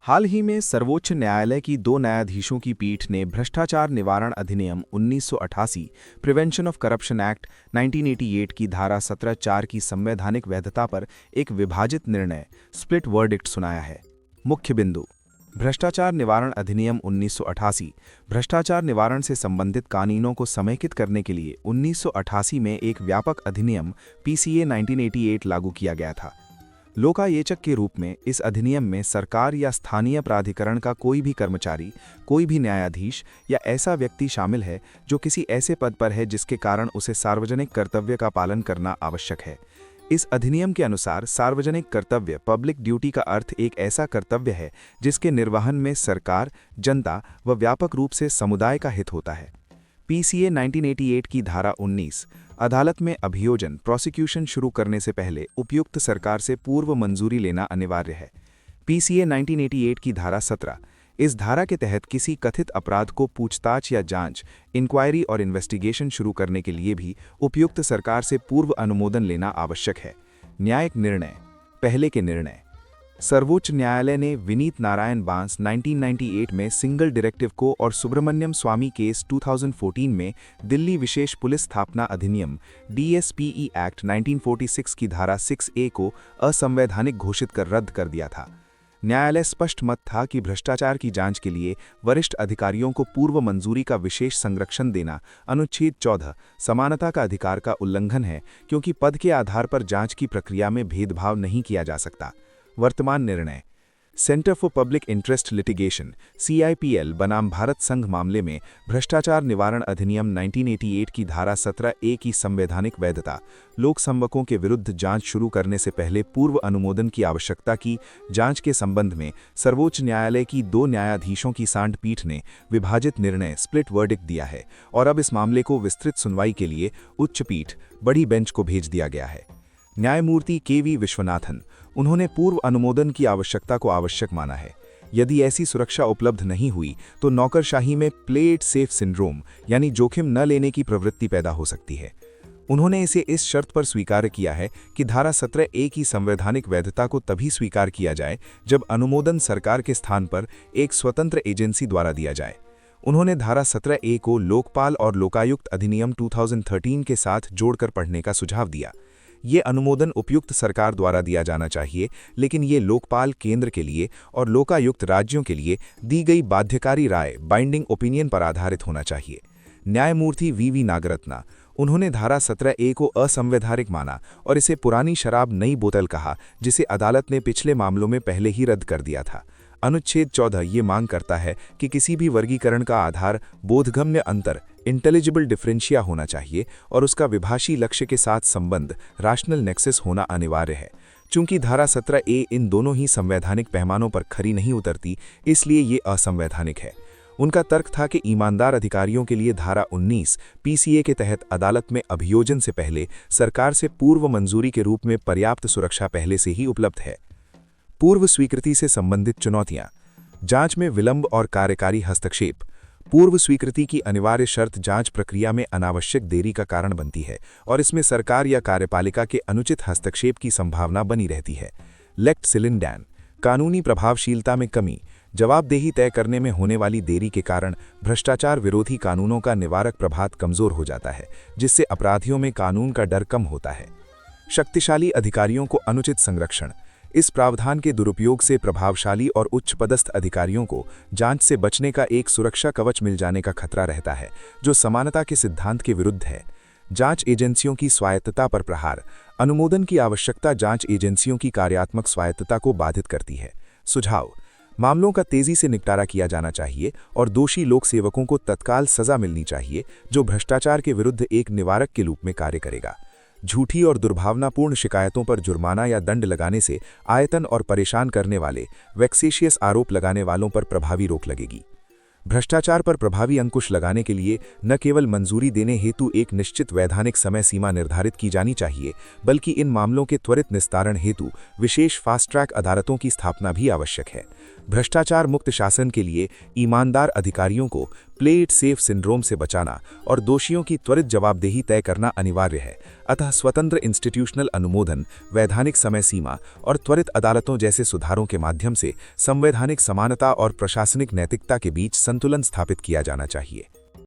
हाल ही में सर्वोच्च न्यायालय की दो न्यायाधीशों की पीठ ने भ्रष्टाचार निवारण अधिनियम 1988 प्रिवेंशन ऑफ करप्शन एक्ट 1988 की धारा 17(4) की संवैधानिक वैधता पर एक विभाजित निर्णय स्प्लिट वर्डिक्ट सुनाया है। मुख्य बिंदु: भ्रष्टाचार निवारण अधिनियम 1988 भ्रष्टाचार निवारण से संबंधित कानूनों को समेकित करने के लिए 1988 में एक व्यापक अधिनियम पीसीए 1988 लागू किया गया था। लोकायुक्त के रूप में इस अधिनियम में सरकार या स्थानीय प्राधिकरण का कोई भी कर्मचारी, कोई भी न्यायाधीश या ऐसा व्यक्ति शामिल है जो किसी ऐसे पद पर है जिसके कारण उसे सार्वजनिक कर्तव्य का पालन करना आवश्यक है। इस अधिनियम के अनुसार सार्वजनिक कर्तव्य पब्लिक ड्यूटी का अर्थ एक ऐसा कर्तव्य है जिसके निर्वहन में सरकार, जनता व व्यापक रूप से समुदाय का हित होता है। पीसीए 1988 की धारा 19 अदालत में अभियोजन प्रोसिक्यूशन शुरू करने से पहले उपयुक्त सरकार से पूर्व मंजूरी लेना अनिवार्य है। पीसीए 1988 की धारा 17 इस धारा के तहत किसी कथित अपराध को पूछताछ या जांच, इंक्वायरी और इन्वेस्टिगेशन शुरू करने के लिए भी उपयुक्त सरकार से पूर्व अनुमोदन लेना आवश्यक है। न्यायिक निर्णय: पहले के निर्णय: सर्वोच्च न्यायालय ने विनीत नारायण बांस 1998 में सिंगल डायरेक्टिव को और सुब्रमण्यम स्वामी केस 2014 में दिल्ली विशेष पुलिस स्थापना अधिनियम डीएसपीई एक्ट 1946 की धारा 6A को असंवैधानिक घोषित कर रद्द कर दिया था। न्यायालय स्पष्ट मत था कि भ्रष्टाचार की जांच के लिए वरिष्ठ अधिकारियों को पूर्व मंजूरी का विशेष संरक्षण देना अनुच्छेद 14 समानता का अधिकार का उल्लंघन है, क्योंकि पद के आधार पर जांच की प्रक्रिया में भेदभाव नहीं किया जा सकता। वर्तमान निर्णय: centre for public interest litigation CIPL बनाम भारत संघ मामले में भ्रष्टाचार निवारण अधिनियम 1988 की धारा 17A की संवैधानिक वैधता, लोक सेवकों के विरुद्ध जांच शुरू करने से पहले पूर्व अनुमोदन की आवश्यकता की जांच के संबंध में सर्वोच्च न्यायालय की दो न्यायाधीशों की सांड पीठ ने विभाजित निर्णय स्प्लिट वर्डिक्ट दिया है और अब इस मामले को विस्तृत सुनवाई के लिए उच्च पीठ बड़ी बेंच को भेज दिया गया है। न्यायमूर्ति KV विश्वनाथन, उन्होंने पूर्व अनुमोदन की आवश्यकता को आवश्यक माना है। यदि ऐसी सुरक्षा उपलब्ध नहीं हुई तो नौकरशाही में प्ले इट सेफ सिंड्रोम यानी जोखिम न लेने की प्रवृत्ति पैदा हो सकती है। उन्होंने इसे इस शर्त पर स्वीकार किया है कि धारा 17A की संवैधानिक वैधता को तभी स्वीकार किया जाए जब अनुमोदन सरकार के स्थान पर एक स्वतंत्र एजेंसी द्वारा दिया जाए। उन्होंने धारा 17A को लोकपाल और लोकायुक्त अधिनियम 2013 के साथ जोड़कर पढ़ने का सुझाव दिया। ये अनुमोदन उपयुक्त सरकार द्वारा दिया जाना चाहिए, लेकिन ये लोकपाल केंद्र के लिए और लोकायुक्त राज्यों के लिए दी गई बाध्यकारी राय बाइंडिंग ओपिनियन पर आधारित होना चाहिए। न्यायमूर्ति VV नागरत्ना, उन्होंने धारा 17A को असंवैधानिक माना और इसे पुरानी शराब नई बोतल कहा, जिसे अदालत ने पिछले मामलों में पहले ही रद्द कर दिया था। अनुच्छेद 14 ये मांग करता है कि किसी भी वर्गीकरण का आधार बोधगम्य अंतर इंटेलिजिबल डिफरेंशिया होना चाहिए और उसका विभाषी लक्ष्य के साथ संबंध रैशनल नेक्सस होना अनिवार्य है। चूंकि धारा 17A इन दोनों ही संवैधानिक पैमानों पर खरी नहीं उतरती, इसलिए ये असंवैधानिक है। उनका तर्क था कि ईमानदार अधिकारियों के लिए धारा 19 पीसीए के तहत अदालत में अभियोजन से पहले सरकार से पूर्व मंजूरी के रूप में पर्याप्त सुरक्षा पहले से ही उपलब्ध है। पूर्व स्वीकृति से संबंधित चुनौतियां: जांच में विलंब और कार्यकारी हस्तक्षेप। पूर्व स्वीकृति की अनिवार्य शर्त जांच प्रक्रिया में अनावश्यक देरी का कारण बनती है और इसमें सरकार या कार्यपालिका के अनुचित हस्तक्षेप की संभावना बनी रहती है। लेक्ट सिलिंडैन: कानूनी प्रभावशीलता में कमी। जवाबदेही तय करने में होने वाली देरी के कारण भ्रष्टाचार विरोधी कानूनों का निवारक प्रभाव कमजोर हो जाता है, जिससे अपराधियों में कानून का डर कम होता है। शक्तिशाली अधिकारियों को अनुचित संरक्षण। इस प्रावधान के दुरुपयोग से प्रभावशाली और उच्च पदस्थ अधिकारियों को जांच से बचने का एक सुरक्षा कवच मिल जाने का खतरा रहता है, जो समानता के सिद्धांत के विरुद्ध है। जांच एजेंसियों की स्वायत्तता पर प्रहार। अनुमोदन की आवश्यकता जांच एजेंसियों की कार्यात्मक स्वायत्तता को बाधित करती है। सुझाव: मामलों का तेजी से निपटारा किया जाना चाहिए और दोषी लोक सेवकों को तत्काल सजा मिलनी चाहिए, जो भ्रष्टाचार के विरुद्ध एक निवारक के रूप में कार्य करेगा। झूठी और दुर्भावनापूर्ण शिकायतों पर जुर्माना या दंड लगाने से आयतन और परेशान करने वाले वेक्सेशियस आरोप लगाने वालों पर प्रभावी रोक लगेगी। भ्रष्टाचार पर प्रभावी अंकुश लगाने के लिए न केवल मंजूरी देने हेतु एक निश्चित वैधानिक समय सीमा निर्धारित की जानी चाहिए, बल्कि इन मामलों के त्वरित निस्तारण हेतु विशेष फास्ट ट्रैक अदालतों की स्थापना भी आवश्यक है। भ्रष्टाचार मुक्त शासन के लिए ईमानदार अधिकारियों को प्ले इट सेफ सिंड्रोम से बचाना और दोषियों की त्वरित जवाबदेही तय करना अनिवार्य है। अतः स्वतंत्र इंस्टीट्यूशनल अनुमोदन, वैधानिक समय सीमा और त्वरित अदालतों जैसे सुधारों के माध्यम से संवैधानिक समानता और प्रशासनिक नैतिकता के बीच संतुलन स्थापित किया जाना चाहिए।